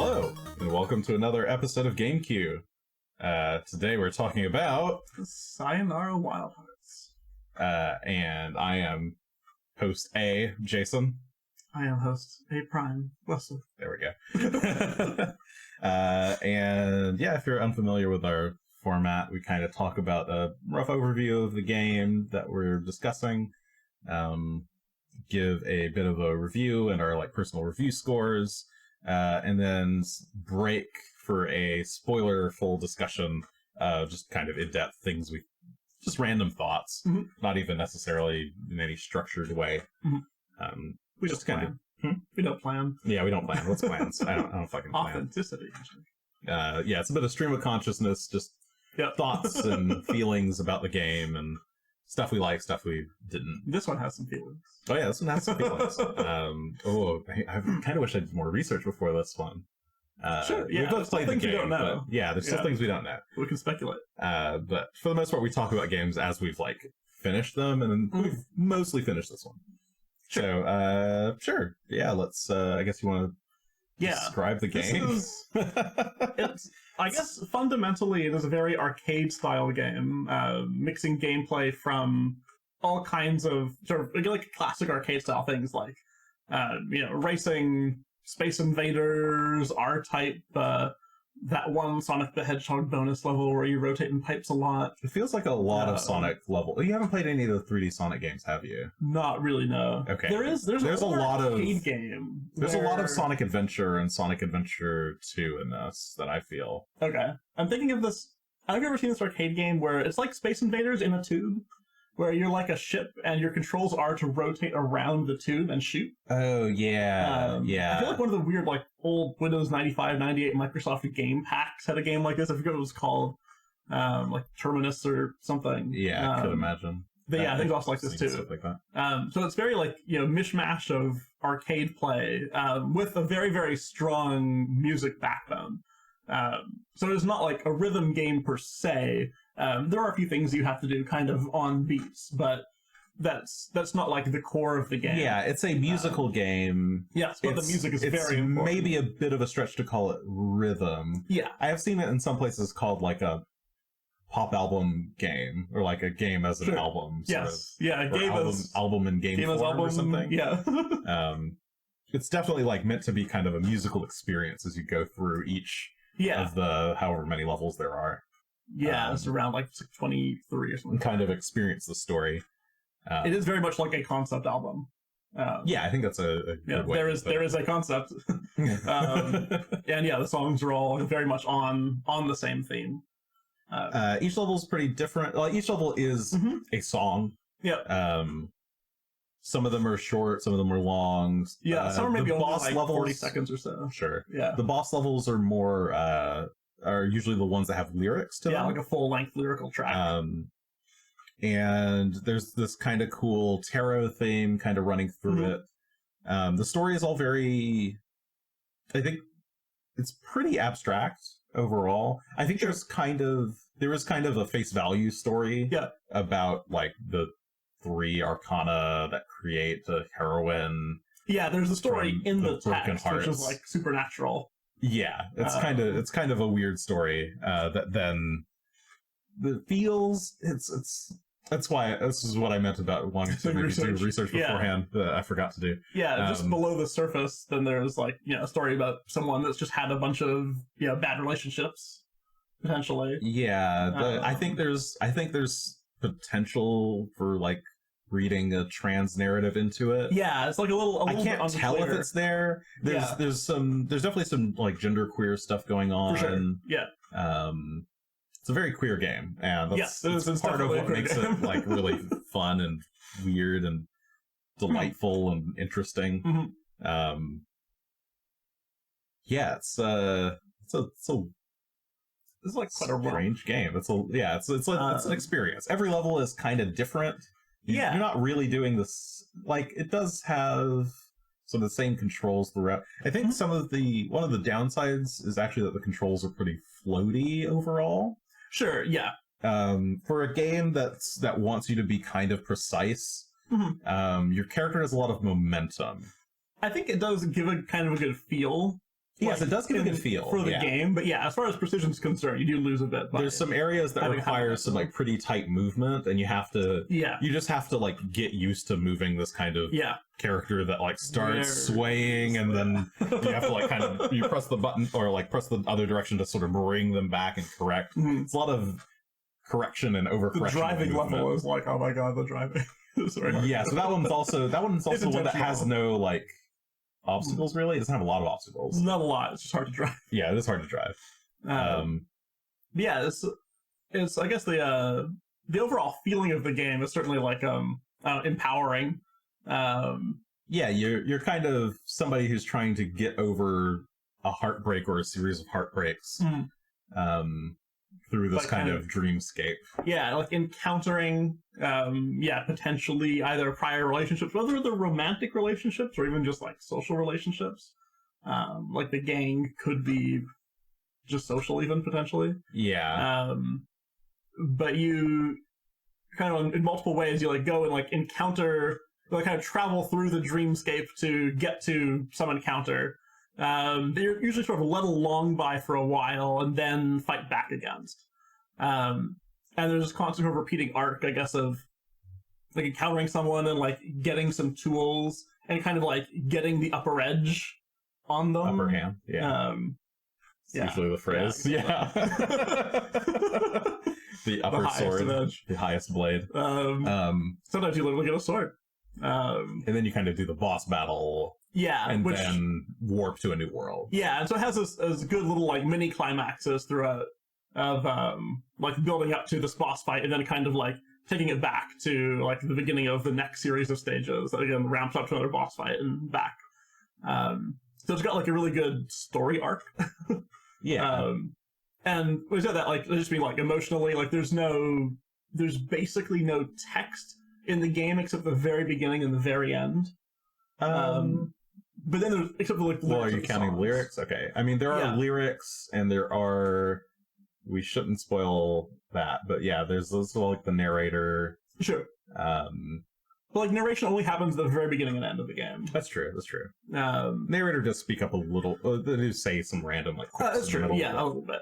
Hello, and welcome to another episode of GameQ. Today we're talking about Sayonara Wild Hearts. And I am host A, Jason. I am host A Prime, Wesley. There we go. And yeah, if you're unfamiliar with our format, we kind of talk about a rough overview of the game that we're discussing, give a bit of a review and our personal review scores, and then break for a spoiler-full discussion, just kind of in-depth things just random thoughts, not even necessarily in any structured way. We just kind of we don't plan. Yeah, we don't plan. What's plans? I don't fucking plan. Authenticity. Yeah, it's a bit of stream of consciousness, just thoughts and feelings about the game and stuff we like, stuff we didn't. This one has some feelings. Oh yeah, this one has some feelings. I kind of wish I did more research before this one. Sure, yeah. We both played the game, we don't know. But yeah, there's still things we don't know. We can speculate. But for the most part, we talk about games as we've finished them, and we've mostly finished this one. Sure. So, sure. Yeah, let's, I guess you want to describe the game? I guess fundamentally it is a very arcade-style game, mixing gameplay from all kinds of sort of classic arcade-style things like, racing, Space Invaders, R-Type, that one Sonic the Hedgehog bonus level where you rotate in pipes a lot. It feels like a lot of Sonic level. You haven't played any of the 3D Sonic games, have you? Not really, no. Okay. There's a lot of arcade game. There's a lot of Sonic Adventure and Sonic Adventure 2 in this that I feel. Okay. I'm thinking of this. Have you ever seen this arcade game where it's like Space Invaders in a tube? Where you're like a ship and your controls are to rotate around the tube and shoot. Oh, yeah. I feel like one of the weird, old Windows 95, 98 Microsoft game packs had a game like this. I forget what it was called. Terminus or something. Yeah, I could imagine. But yeah, I think it's also like this too. Stuff like that. So it's very mishmash of arcade play with a very, very strong music backbone. So it's not like a rhythm game per se. There are a few things you have to do kind of on beats, but that's not the core of the game. Yeah, it's a musical game. Yes, but the music is very important. Maybe a bit of a stretch to call it rhythm. Yeah. I have seen it in some places called a pop album game, or a game as an album. Yes. Yeah, album in game form album, or something. Yeah. It's definitely meant to be kind of a musical experience as you go through each of the however many levels there are. Yeah, it's around 23 or something. Kind of experience the story. It is very much like a concept album. I think that's a good way. There is a concept, and the songs are all very much on the same theme. Each level is pretty different. Each level is a song. Yeah. Some of them are short, some of them are long. Yeah, some are maybe only boss levels, 40 seconds or so. Sure. Yeah. The boss levels are more are usually the ones that have lyrics to them. Yeah, like a full-length lyrical track. And there's this kind of cool tarot theme kind of running through it. The story is all very... I think it's pretty abstract overall. I think there is kind of a face value story about the 3 arcana that create the heroine. Yeah, there's a story in the text, hearts. which is supernatural. Yeah, it's kind of a weird story that then it feels that's why this is what I meant about wanting to maybe do research beforehand that I forgot to do. Yeah, just below the surface, then there's a story about someone that's just had a bunch of bad relationships potentially. Yeah, I think there's potential for reading a trans narrative into it. Yeah, it's a little I can't tell if it's there. There's definitely some genderqueer stuff going on. For sure. Yeah. It's a very queer game, and that's part of what makes game. it really fun and weird and delightful and interesting. It's quite a strange game. It's an experience. Every level is kind of different. You're not really doing this. It does have some of the same controls throughout. I think one of the downsides is actually that the controls are pretty floaty overall. Sure, yeah. For a game that wants you to be kind of precise, your character has a lot of momentum. I think it does give a kind of a good feel Yes, it does give a good feel for the game, but yeah, as far as precision is concerned, you do lose a bit. There's some areas that require some like pretty tight movement, and you just have to like get used to moving this kind of character that like starts swaying, and then you have to like kind of you press the button or like press the other direction to sort of bring them back and correct. It's a lot of correction and overcorrection. The driving level is like, oh my god, the driving. Yeah, so that one's also one that has no like obstacles really. It doesn't have a lot of obstacles. Not a lot. It's just hard to drive. Yeah, it is hard to drive. Yeah, it's I guess the overall feeling of the game is certainly like empowering. Yeah, you're kind of somebody who's trying to get over a heartbreak or a series of heartbreaks through this kind of dreamscape. Yeah, like encountering potentially either prior relationships, whether they're romantic relationships or even just like social relationships. Like the gang could be just social even potentially. Yeah. But you kind of in multiple ways you like go and like encounter, like kind of travel through the dreamscape to get to some encounter. They're usually sort of let along by for a while and then fight back against. And there's this constant sort of repeating arc, I guess, of like encountering someone and like getting some tools and kind of like getting the upper edge on them. Upper hand, yeah. Usually the phrase. Yeah. The upper sword, edge. The highest blade. Sometimes you literally get a sword. And then you kind of do the boss battle. Yeah, and then warp to a new world. Yeah, and so it has this good little like mini climaxes throughout of like building up to this boss fight and then kind of like taking it back to like the beginning of the next series of stages that again ramps up to another boss fight and back. So it's got like a really good story arc. Yeah. And we said that like just being like emotionally, like there's basically no text in the game except the very beginning and the very end. But then there's except for like the lyrics. Well, are you counting lyrics? Okay. I mean there are lyrics and there are, we shouldn't spoil that, but yeah, there's also like the narrator. Sure. But like narration only happens at the very beginning and end of the game. That's true. That's true. Narrator does speak up a little. They do say some random like. That's true. Yeah, a little bit.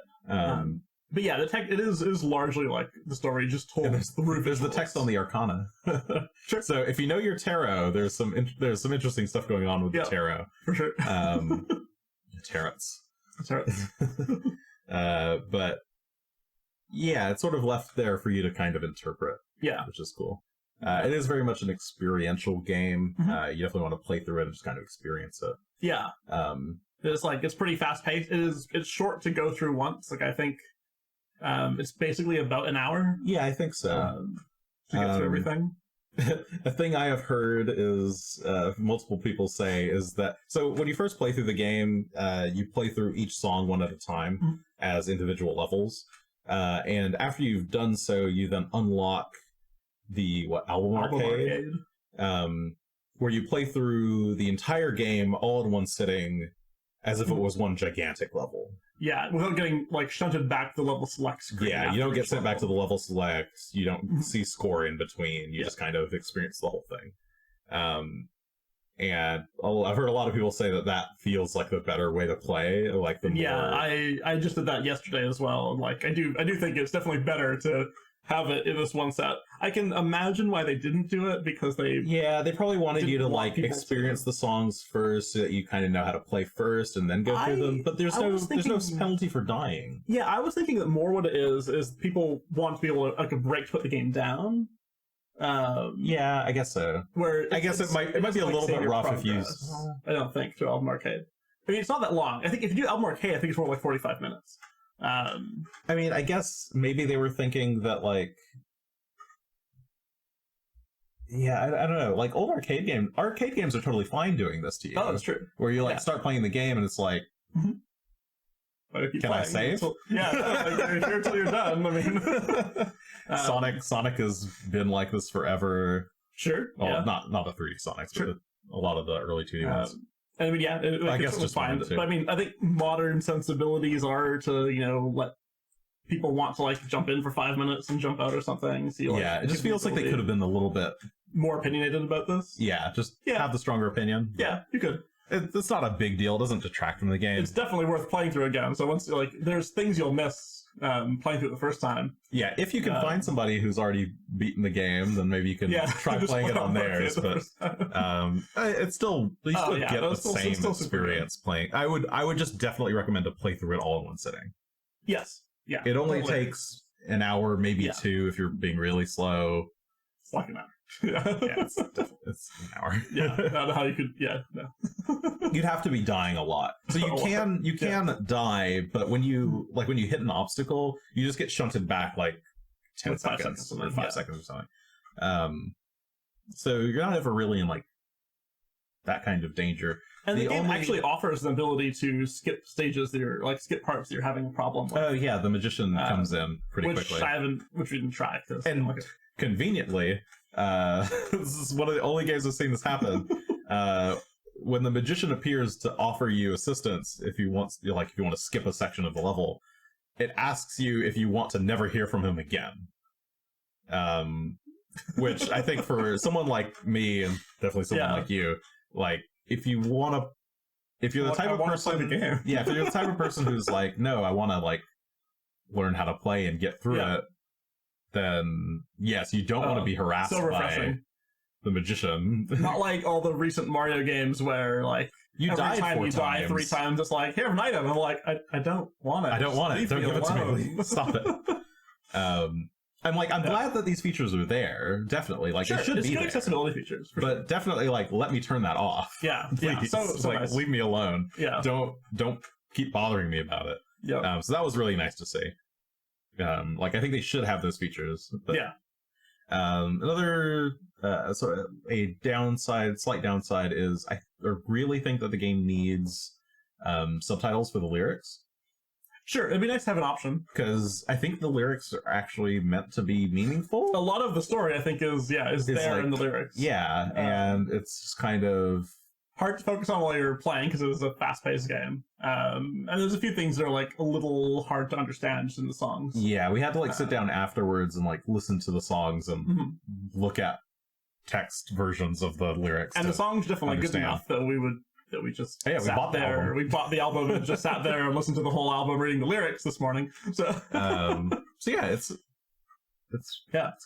But yeah, the text it is largely like the story just told through. There's the text on the Arcana. Sure. So if you know your tarot, there's some interesting stuff going on with the tarot. For sure. Tarots. But yeah, it's sort of left there for you to kind of interpret. Yeah, which is cool. It is very much an experiential game. Mm-hmm. You definitely want to play through it and just kind of experience it. Yeah. It's pretty fast paced. It's short to go through once. Like I think it's basically about an hour. Yeah, I think so. To get through everything. A thing I have heard is multiple people say is that so when you first play through the game, you play through each song one at a time as individual levels, and after you've done so, you then unlock the album arcade. Where you play through the entire game all in one sitting as if it was one gigantic level. Yeah, without getting like shunted back to the level select screen. Yeah, you don't get sent back to the level selects. You don't see score in between. You just kind of experience the whole thing. And I've heard a lot of people say that feels like the better way to play. Like the more... Yeah, I just did that yesterday as well. Like I do think it's definitely better to have it in this one set. I can imagine why they didn't do it because they probably wanted you to like experience the songs first so that you kind of know how to play first and then go through them. But there's no penalty for dying. Yeah, I was thinking that more what it is people want to be able to like a break to put the game down. Yeah, I guess so. I guess it might be a little bit rough if you. I don't think to Album Arcade. I mean, it's not that long. I think if you do Album Arcade, I think it's more like 45 minutes. I mean, I guess maybe they were thinking that, like, yeah, I don't know. Like, old arcade games are totally fine doing this to you. Oh, that's true. Where you, like, start playing the game and it's like, can I save? Yeah, you're here until you're done. I mean, Sonic has been like this forever. Sure. Well, not the 3D Sonics, but a lot of the early 2D ones. I mean, yeah, I guess it's just fine. But I mean, I think modern sensibilities are to, let people want to like jump in for 5 minutes and jump out or something. So it just feels like they could have been a little bit more opinionated about this. Yeah, just have the stronger opinion. Yeah, you could. It's not a big deal. It doesn't detract from the game. It's definitely worth playing through again. So once like there's things you'll miss playing through it the first time. Yeah, if you can find somebody who's already beaten the game, then maybe you can try playing it on theirs. But it's still you still get the same experience playing. I would just definitely recommend to play through it all in one sitting. Yes. Yeah. It only takes an hour, maybe 2, if you're being really slow. It's like an hour. It's an hour. I don't know how you could. Yeah, no. You'd have to be dying a lot, so you can die, but when you hit an obstacle, you just get shunted back like 10 seconds or 5 seconds or something. So you're not ever really in like that kind of danger. And the game actually offers the ability to skip stages that you're like skip parts that you're having a problem with. Oh yeah, the magician comes in pretty quickly. Which we didn't try. And conveniently, this is one of the only games I've seen this happen. When the magician appears to offer you assistance, if you want to skip a section of the level, it asks you if you want to never hear from him again. Which I think for someone like me, and definitely someone like you, like if you're the type of person, if you're the type of person who's like, no, I want to like learn how to play and get through it, then yes, you don't want to be harassed by the magician. Not like all the recent Mario games where like you die 3 times, it's like, here, an item. I'm like, I don't want it. I don't want it. Don't give it to me. Stop it. I'm glad that these features are there. Definitely, like they should be there. Accessibility features, but definitely, like let me turn that off. Yeah, please. So like, nice. Leave me alone. Yeah, don't keep bothering me about it. Yeah. So that was really nice to see. Like I think they should have those features. But, another a slight downside is I really think that the game needs subtitles for the lyrics. Sure, it'd be nice to have an option. Because I think the lyrics are actually meant to be meaningful. A lot of the story, I think, is there like, in the lyrics. Yeah, and it's just kind of hard to focus on while you're playing because it is a fast-paced game. And there's a few things that are like a little hard to understand in the songs. Yeah, we had to like sit down afterwards and like listen to the songs and look at text versions of the lyrics. And the song's definitely good enough that we just we bought the album. We bought the album and just sat there and listened to the whole album reading the lyrics this morning. So yeah, it's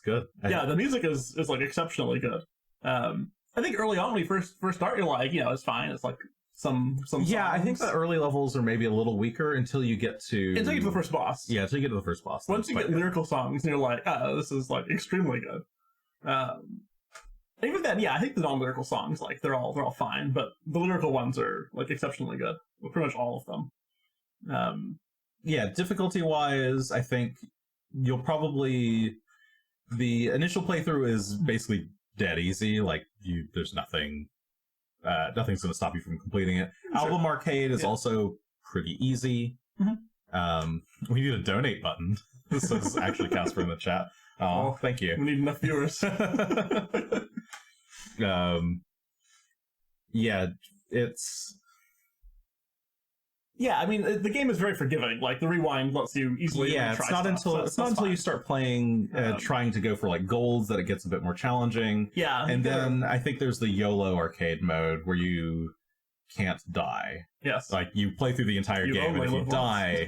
good. The music is like exceptionally good. I think early on when you first start, you're like, it's fine. It's like some songs. Yeah, I think the early levels are maybe a little weaker until you get to the first boss. Yeah, until you get to the first boss. Once you get lyrical songs, and you're like, this is like extremely good. Even then, I think the non-lyrical songs, like they're all fine, but the lyrical ones are like exceptionally good. Well, pretty much all of them. Difficulty-wise, I think you'll probably the initial playthrough is basically dead easy. Like there's nothing, nothing's going to stop you from completing it. Sure. Album Arcade is also pretty easy. We need a donate button. This is actually Casper in the chat. Oh, thank you. We need enough viewers. It's I mean the game is very forgiving. Like the rewind lets you easily it's not until you start playing trying to go for like golds that it gets a bit more challenging. And then I think there's the YOLO arcade mode where you can't die. Yes, like you play through the entire game and if you die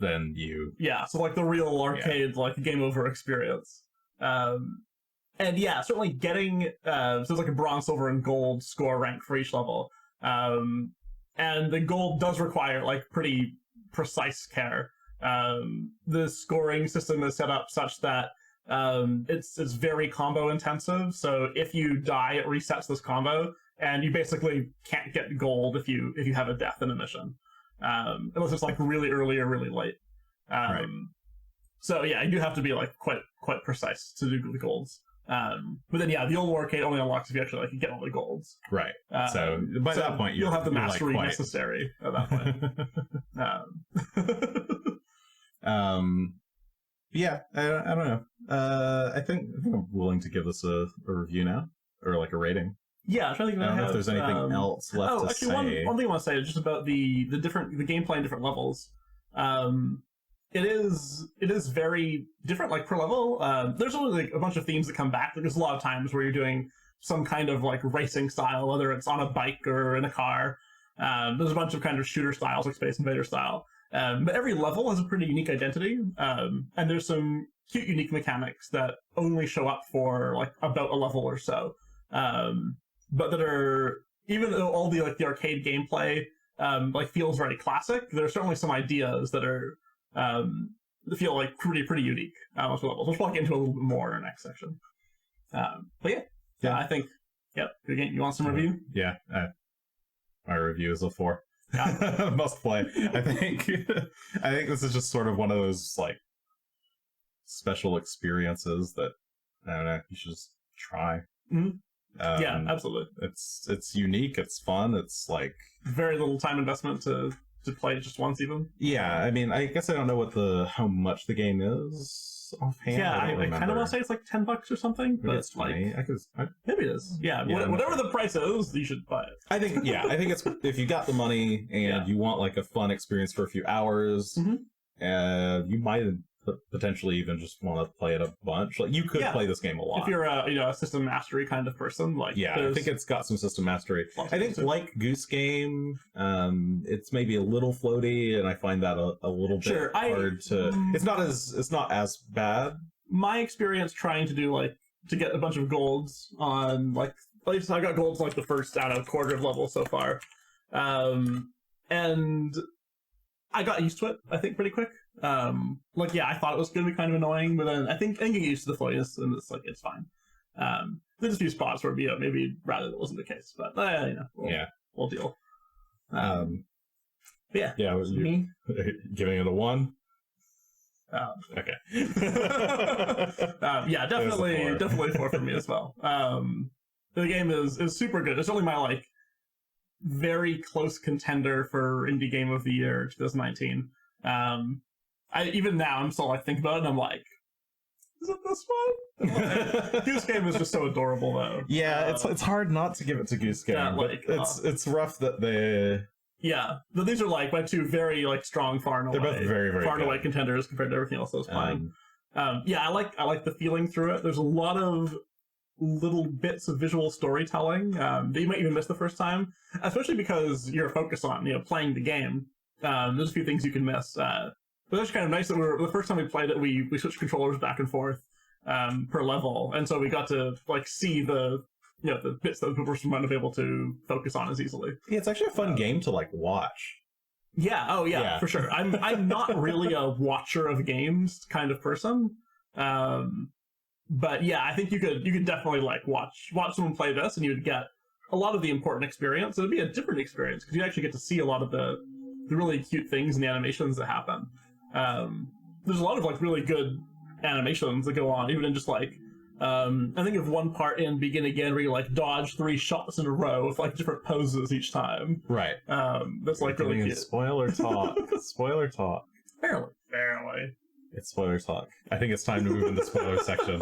then you so like the real arcade like game over experience. And certainly getting so there's like a bronze, silver, and gold score rank for each level. And the gold does require like pretty precise care. The scoring system is set up such that it's very combo intensive. So if you die, it resets this combo, and you basically can't get gold if you have a death in a mission, unless it's like really early or really late. Right. So you do have to be like quite precise to do the golds. But then the old arcade only unlocks if you actually get all the golds. Right. So by that point you'll have the mastery necessary at that point. I don't know. I think I'm willing to give this a review now, or like a rating. I'm trying to think. I don't know if there's anything else left to say. One thing I want to say is just about the gameplay in different levels. It is very different, like per level. There's only like a bunch of themes that come back. There's a lot of times where you're doing some kind of like racing style, whether it's on a bike or in a car. There's a bunch of kind of shooter styles, like Space Invader style. But every level has a pretty unique identity, and there's some cute, unique mechanics that only show up for like about a level or so. But that are, even though all the like the arcade gameplay like feels very classic, there are certainly some ideas that are that feel like pretty unique with the levels. We'll probably get into a little bit more in our next section. But yeah, I think again, you want some review? Yeah, my review is a 4. Yeah. Must play. I think this is just sort of one of those like special experiences that I don't know, you should just try. Mm-hmm. Yeah, absolutely. It's unique, it's fun, it's like very little time investment to play it just once even. Yeah, I mean, I guess I don't know how much the game is offhand. Yeah, I kind of want to say it's like $10 or something, but it's like maybe it is. Yeah, whatever the price is, you should buy it. I think it's if you got the money and you want like a fun experience for a few hours, you might potentially even just want to play it a bunch. Like you could play this game a lot if you're a system mastery kind of person. Like I think it's got some system mastery. I think like Goose Game, it's maybe a little floaty, and I find that a little bit hard to. It's not as bad. My experience trying to do to get a bunch of golds on at least I got golds like the first quarter of level so far, and I got used to it. I think pretty quick. I thought it was going to be kind of annoying, but then I think I get used to the floatiness, and it's fine. There's a few spots where maybe rather that wasn't the case, but we'll deal. Was you giving it a 1? Okay. Definitely 4 for me as well. The game is super good. It's only my very close contender for Indie Game of the Year 2019. Even now I'm still thinking about it and I'm like, is it this one? Goose Game is just so adorable though. Yeah, it's hard not to give it to Goose Game. But it's rough that they. Yeah, but these are my 2 very strong far and away. They're both very very far and away contenders compared to everything else I was playing. I like the feeling through it. There's a lot of little bits of visual storytelling that you might even miss the first time, especially because you're focused on playing the game. There's a few things you can miss. But it's kind of nice that the first time we played it, we switched controllers back and forth per level, and so we got to see the the bits that the person might not be able to focus on as easily. Yeah, it's actually a fun game to watch. Yeah, oh yeah, for sure. I'm not really a watcher of games kind of person, but yeah, I think you could definitely watch someone play this, and you would get a lot of the important experience. It would be a different experience because you actually get to see a lot of the really cute things and the animations that happen. There's a lot of really good animations that go on, even in just I think of one part in Begin Again where you dodge 3 shots in a row with different poses each time. Right. That's really cute. Spoiler talk. Spoiler talk. Barely. It's spoiler talk. I think it's time to move into spoiler section.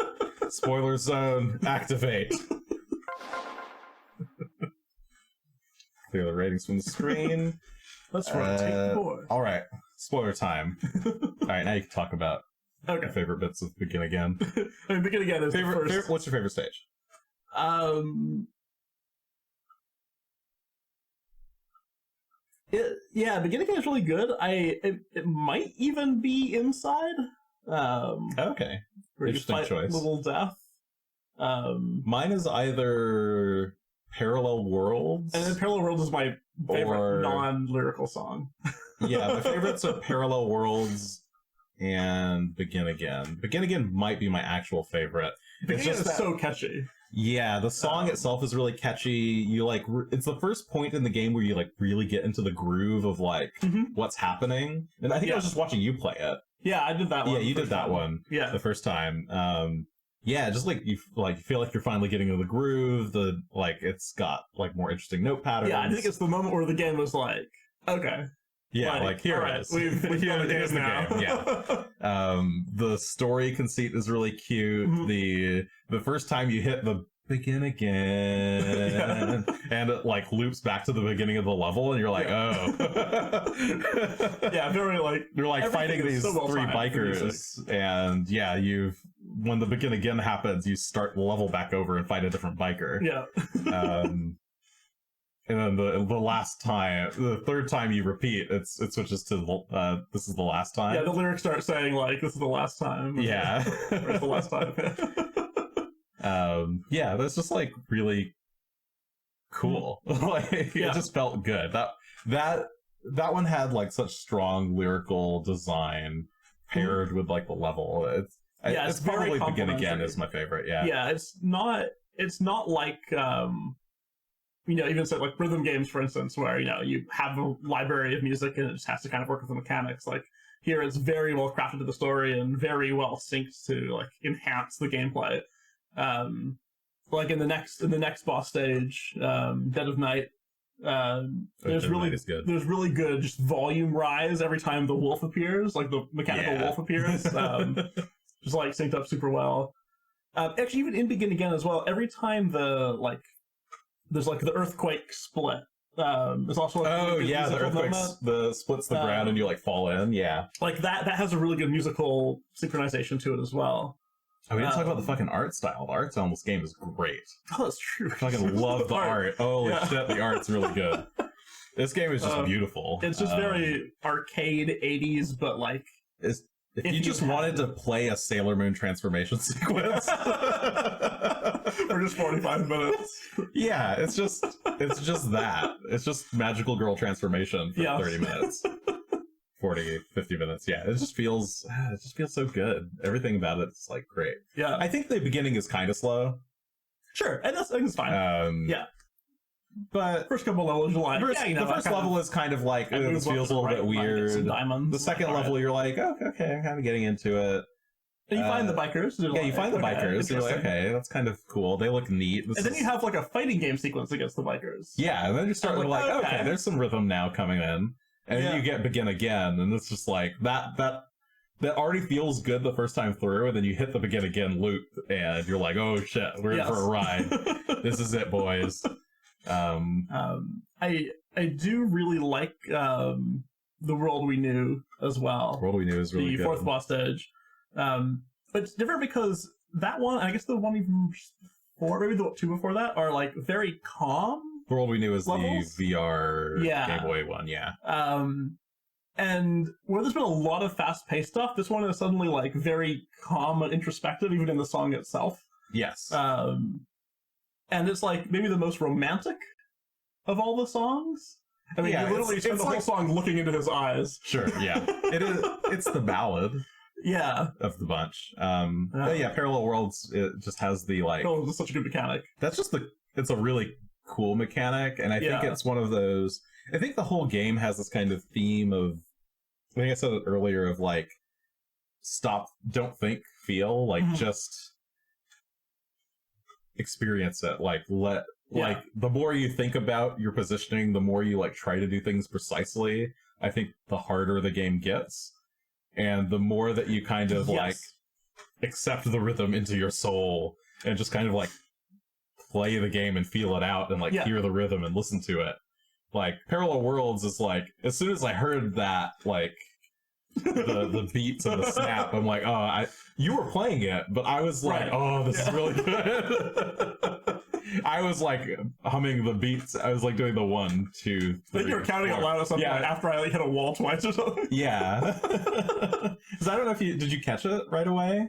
Spoiler zone, activate. Clear the ratings from the screen. Let's rotate the board. All right, spoiler time. All right, now you can talk about your favorite bits of Begin Again. Begin Again is the first. What's your favorite stage? Begin Again is really good. It might even be Inside. Okay, interesting choice. Little Death. Mine is either Parallel Worlds. And then Parallel Worlds is my favorite non-lyrical song. Yeah, my favorites are Parallel Worlds and Begin Again. Begin Again might be my actual favorite. Begin Again is so catchy. Yeah, the song itself is really catchy. You it's the first point in the game where you really get into the groove of what's happening. And I think I was just watching you play it. Yeah, I did that one. Yeah, you did that one. Yeah, the first time. Yeah, just you feel like you're finally getting into the groove. It's got more interesting note patterns. Yeah, I think it's the moment where the game was okay. Yeah, here it is. We've here's the game. Yeah. The story conceit is really cute. Mm-hmm. The first time you hit the Begin Again, and it loops back to the beginning of the level, and you're oh. Yeah, very you're fighting these 3 bikers, and you've when the begin again happens, you start the level back over and fight a different biker. Yeah. And then the last time, the third time you repeat, it switches to this is the last time. Yeah, the lyrics start saying like, "This is the last time." Yeah. Or it's the last time. Yeah, that's just like really cool. Like it just felt good. That one had like such strong lyrical design paired with like the level. It's probably Begin Again is my favorite. Yeah. Yeah, it's not like even so like rhythm games, for instance, where you have a library of music and it just has to kind of work with the mechanics. Like here, it's very well crafted to the story and very well synced to like enhance the gameplay. Like in the next boss stage, Dead of Night, there's really good just volume rise every time the wolf appears, like the mechanical wolf appears. Just like synced up super well. Actually, even in Begin Again as well, every time there's like the earthquake split. There's also like the earthquake splits the ground and you like fall in. Yeah, like that has a really good musical synchronization to it as well. Oh, we didn't talk about the fucking art style. The art style in this game is great. Oh, that's true. I fucking love the art. Holy shit, the art's really good. This game is just beautiful. It's just very arcade 80s, but like... If you just wanted to play a Sailor Moon transformation sequence... for just 45 minutes. Yeah, it's just that. It's just magical girl transformation for 30 minutes. 40, 50 minutes. Yeah, it just feels so good. Everything about it's like great. Yeah. I think the beginning is kind of slow. Sure, and I think it's fine. Yeah. But first couple levels you're like, the first level is kind of like, this feels a little bit weird. The second level you're like, oh, okay, I'm kind of getting into it. And you find the bikers. Yeah, you find the bikers. You're like, okay, that's kind of cool. They look neat. And then you have like a fighting game sequence against the bikers. Yeah, and then you start like, okay, there's some rhythm now coming in. And then you get Begin Again, and it's just like, that already feels good the first time through, and then you hit the Begin Again loop, and you're like, oh shit, we're in for a ride. This is it, boys. I do really like The World We Knew as well. The World We Knew is really good. The fourth boss stage. But it's different because that one, I guess the one even before, maybe the two before that, are like very calm. The World We Knew is levels? The VR Gameboy one, yeah. And where there's been a lot of fast-paced stuff, this one is suddenly like very calm and introspective, even in the song itself. Yes. And it's like maybe the most romantic of all the songs. I mean, you literally spend the whole song looking into his eyes. Sure, yeah. It is. It's the ballad. Yeah. Of the bunch. But yeah, Parallel Worlds, it just has the like... Parallel Worlds is such a good mechanic. That's just it's a really cool mechanic, and I think it's one of those... I think the whole game has this kind of theme of... I think I said it earlier, of like, stop, don't think, feel, like just experience it. Like, like, the more you think about your positioning, the more you like try to do things precisely, I think the harder the game gets. And the more that you kind of like accept the rhythm into your soul and just kind of like play the game and feel it out and like hear the rhythm and listen to it. Like Parallel Worlds is like, as soon as I heard that, like the beats and the snap, I'm like, oh, you were playing it, but I was like, oh, this is really good. I was like humming the beats. I was like doing the 1, 2, 3. I think you were counting out loud or something after I like hit a wall twice or something. Yeah. Because I don't know if did you catch it right away?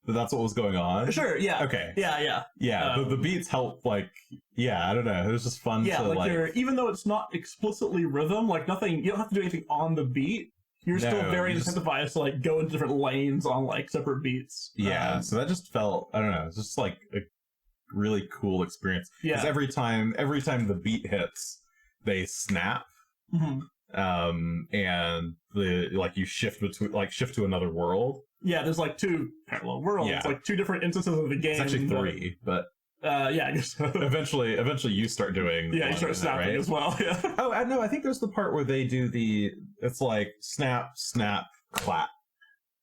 That's what was going on? Sure, yeah. Okay. Yeah. Yeah, the beats help, like, I don't know. It was just fun to like... even though it's not explicitly rhythm, like nothing, you don't have to do anything on the beat. You're still very incentivized to like go in different lanes on like separate beats. Yeah, so that just felt, I don't know, it's just like a really cool experience. Yeah. Because every time the beat hits, they snap. And you shift to another world. Yeah, there's like 2 parallel worlds. It's like 2 different instances of the game. It's actually 3, but I guess eventually you start doing you start snapping as well. Yeah. Oh, no, I think there's the part where they do it's like snap, snap, clap.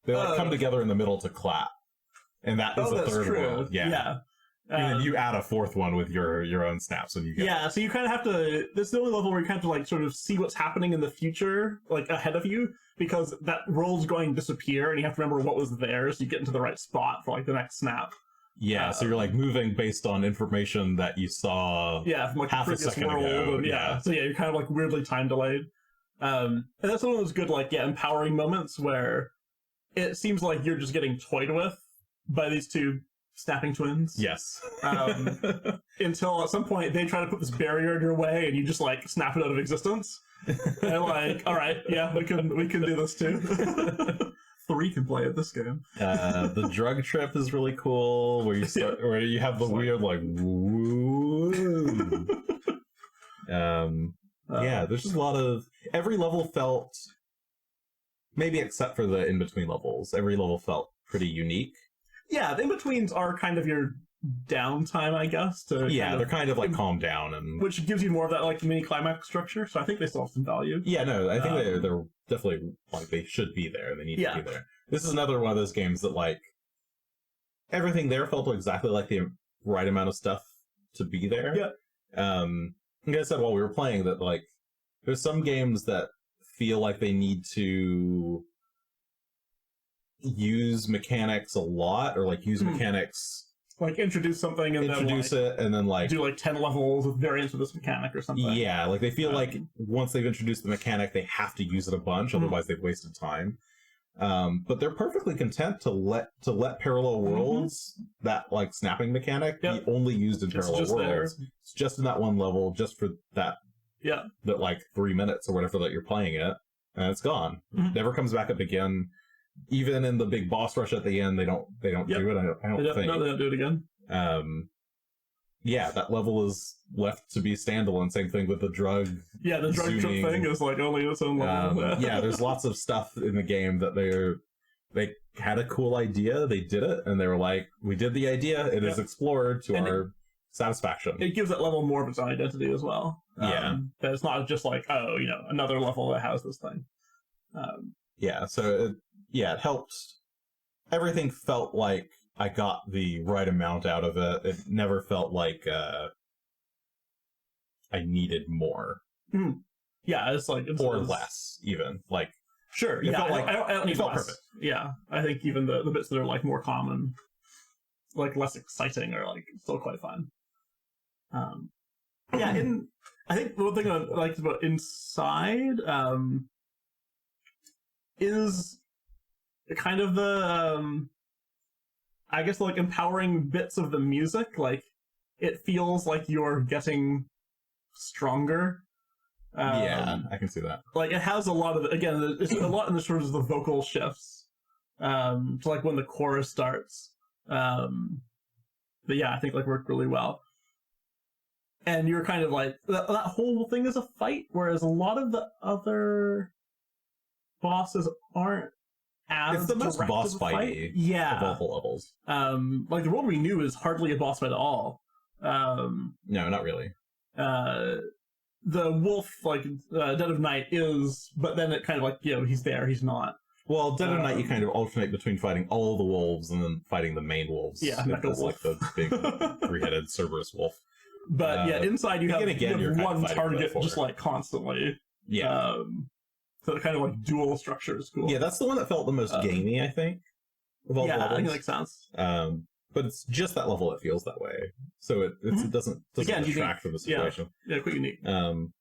They like come together in the middle to clap, and that is the third world. Yeah. And then you add a fourth one with your own snaps when you get Yeah, so you kind of have to. This is the only level where you kind of have to like sort of see what's happening in the future, like ahead of you, because that roll's going to disappear, and you have to remember what was there, so you get into the right spot for like the next snap. Yeah, so you're like moving based on information that you saw. Yeah, from like half the a previous second world. ago, And, yeah. So yeah, you're kind of like weirdly time delayed. And that's one of those good like empowering moments where it seems like you're just getting toyed with by these two snapping twins. Yes. Until at some point they try to put this barrier in your way, and you just like snap it out of existence. And like, all right, yeah, we can do this too. 3 can play at this game. The drug trip is really cool, where you start, where you have the weird like, woo. Yeah, there's just a lot of every level felt, maybe except for the in between levels, every level felt pretty unique. Yeah, the in-betweens are kind of your downtime, I guess. They're kind of like calm down, and which gives you more of that like mini climax structure. So I think they still have some value. Yeah, no, I think they're definitely like they should be there. They need to be there. This is another one of those games that like everything there felt exactly like the right amount of stuff to be there. Yeah. Like I said while we were playing, that like there's some games that feel like they need to use mechanics a lot, or like use mechanics, like introduce something and introduce then, it, and then like do like 10 levels with variants of this mechanic or something. Yeah, like they feel like once they've introduced the mechanic, they have to use it a bunch, otherwise they've wasted time. But they're perfectly content to let parallel worlds, that like snapping mechanic, be only used in parallel worlds. There. It's just in that one level, just for that. Yeah. That like 3 minutes or whatever that you're playing it, and it's gone. Never comes back up again. Even in the big boss rush at the end, they don't do it. I don't think. No, they don't do it again. Yeah, that level is left to be standalone. Same thing with the drug. Yeah, the drug trip thing is like only its own level. Yeah, there's lots of stuff in the game that they had a cool idea, they did it, and they were like, we did the idea, it is explored to our satisfaction. It gives that level more of its own identity as well. That it's not just like, oh, another level that has this thing. So it helped. Everything felt like I got the right amount out of it. It never felt like I needed more. Yeah, it's like or less, even like. Sure. It felt like I don't need it felt less. perfect. Yeah, I think even the bits that are like more common, like less exciting, are like still quite fun. I think the one thing I liked about Inside is kind of the I guess like empowering bits of the music. Like it feels like you're getting stronger. I can see that. Like it has a lot of, again, it's a lot in the sort of the vocal shifts. To like when the chorus starts. But yeah, I think like worked really well. And you're kind of like that whole thing is a fight, whereas a lot of the other bosses aren't as it's the most boss fighty of all the levels. Like the World We Knew is hardly a boss fight at all. No, not really. The wolf, like Dead of Night, is, but then it kind of like, he's there, he's not. Well, Dead of Night, you kind of alternate between fighting all the wolves and then fighting the main wolves. Yeah, that's like the big 3-headed Cerberus wolf. But Inside you have one target just like constantly. Yeah. So kind of like dual structure is cool. Yeah, that's the one that felt the most gamey, I think. Of all the levels. I think it makes sense. But it's just that level that feels that way. So it doesn't detract from the situation. Yeah, quite unique. I'm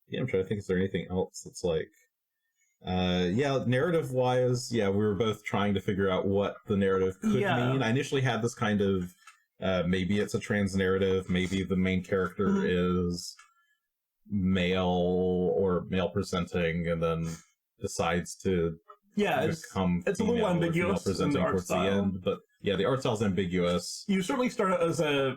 trying to think, is there anything else that's like... narrative-wise, we were both trying to figure out what the narrative could mean. I initially had this kind of, maybe it's a trans narrative, maybe the main character is male or male-presenting, and then decides to become it's a little ambiguous presenting towards the end, but the art style's ambiguous. You certainly start out as a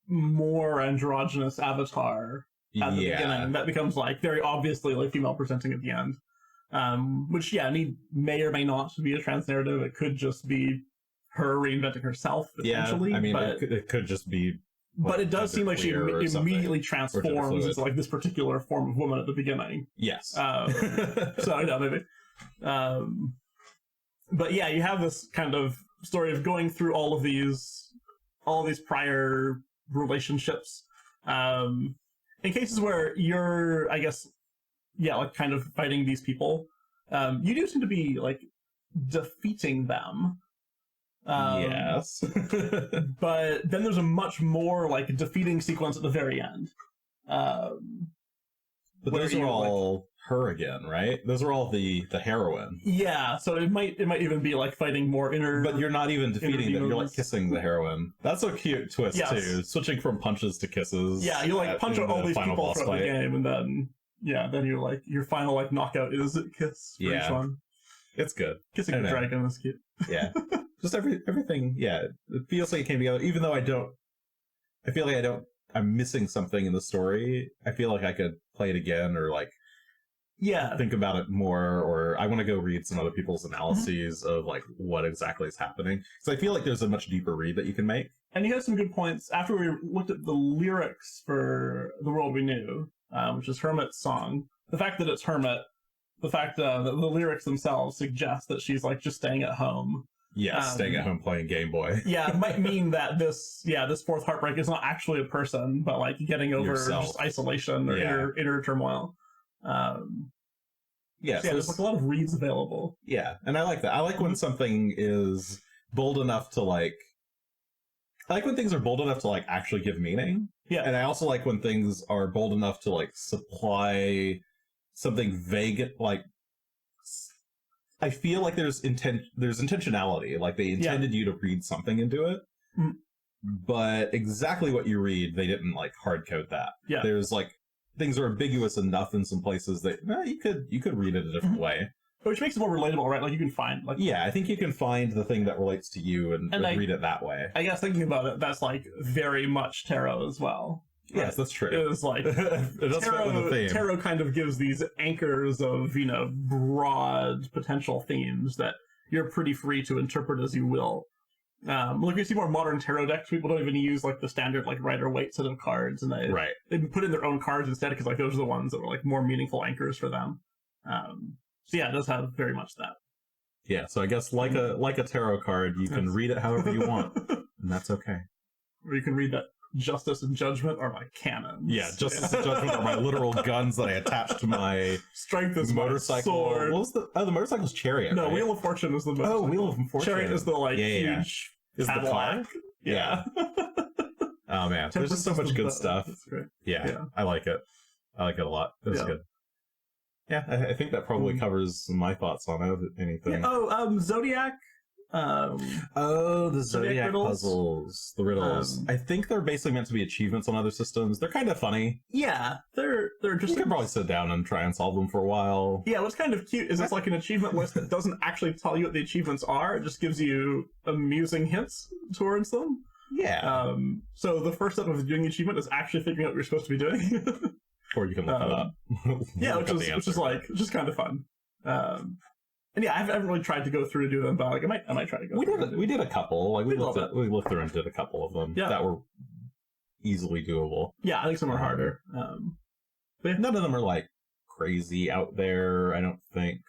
more androgynous avatar at the beginning. That becomes like very obviously like female presenting at the end. Which may or may not be a trans narrative. It could just be her reinventing herself potentially. I mean, it could just be. But it does seem like she immediately transforms into like this particular form of woman at the beginning. Yes. So maybe. But you have this kind of story of going through all of these all these prior relationships. In cases where you're, I guess, yeah, like kind of fighting these people, you do seem to be like defeating them. Yes. But then there's a much more like defeating sequence at the very end. But those are all her again, right? Those are all the heroine. Yeah, so it might even be like fighting more inner. But you're not even defeating them. You're like demons. kissing the heroine. That's a cute twist too. Switching from punches to kisses. Yeah, you like punch out all these people throughout the game, and then then you're like your final like knockout is a kiss for each one. It's good. Kissing a dragon is cute. Yeah, just everything. Yeah, it feels like it came together. Even though I feel like I'm missing something in the story. I feel like I could play it again or like think about it more, or I want to go read some other people's analyses of like what exactly is happening. So I feel like there's a much deeper read that you can make. And you had some good points after we looked at the lyrics for The World We Knew, which is Hermit's song. The fact that it's Hermit, the fact that the lyrics themselves suggest that she's like just staying at home. Yeah, staying at home playing Game Boy. Yeah, it might mean that this fourth heartbreak is not actually a person, but like getting over just isolation or inner turmoil. There's like a lot of reads available. Yeah, and I like that. I like when something is bold enough to like. I like when things are bold enough to like actually give meaning. Yeah, and I also like when things are bold enough to like supply something vague, like. I feel like there's intentionality, like they intended you to read something into it, but exactly what you read, they didn't like hard code that. Yeah, there's like things are ambiguous enough in some places that you could read it a different way, which makes it more relatable, right? Like you can find like I think you can find the thing that relates to you and read it that way. I guess thinking about it, that's like very much tarot as well. Yes, that's true. It was like tarot kind of gives these anchors of broad potential themes that you're pretty free to interpret as you will. Like we see more modern tarot decks, people don't even use like the standard like Rider-Waite set of cards, and they put in their own cards instead because like those are the ones that were like more meaningful anchors for them. So yeah, it does have very much that. Yeah, so I guess like a tarot card, you can read it however you want, and that's okay. Or you can read that. Justice and Judgment are my cannons. Yeah, Justice and Judgment are my literal guns that I attach to my strength is motorcycle. My sword. What was the motorcycle's Chariot? No, right? Wheel of Fortune is the motorcycle. Oh, Wheel of Fortune. Chariot is the like huge. Is the car? Yeah. Oh man, there's just so much good stuff. That's great. Yeah, I like it. I like it a lot. That's good. Yeah, I think that probably covers my thoughts on anything. Yeah. Zodiac. The Zodiac puzzles, the riddles. I think they're basically meant to be achievements on other systems. They're kind of funny. Yeah, they're just. You can probably sit down and try and solve them for a while. Yeah, what's kind of cute is it's like an achievement list that doesn't actually tell you what the achievements are. It just gives you amusing hints towards them. Yeah. So the first step of doing the achievement is actually figuring out what you're supposed to be doing. Or you can look it up. Yeah, which is just kind of fun. And yeah, I haven't really tried to go through to do them, but like I might try to go. We did a couple. Like we looked through and did a couple of them that were easily doable. Yeah, I think some are harder. But none of them are like crazy out there. I don't think.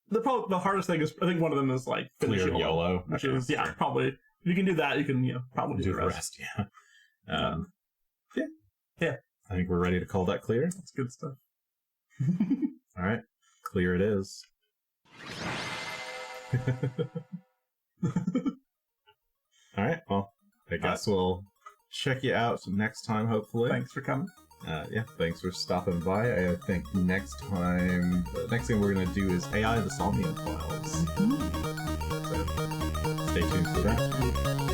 The hardest thing is I think one of them is like clear YOLO, which is probably if you can do that, you can probably do the rest. Yeah. Yeah. I think we're ready to call that clear. That's good stuff. All right, clear it is. All right, well, I guess we'll check you out next time, hopefully. Thanks for coming. Thanks for stopping by. I think next time, the next thing we're going to do is AI the Somnium Files. So stay tuned for that.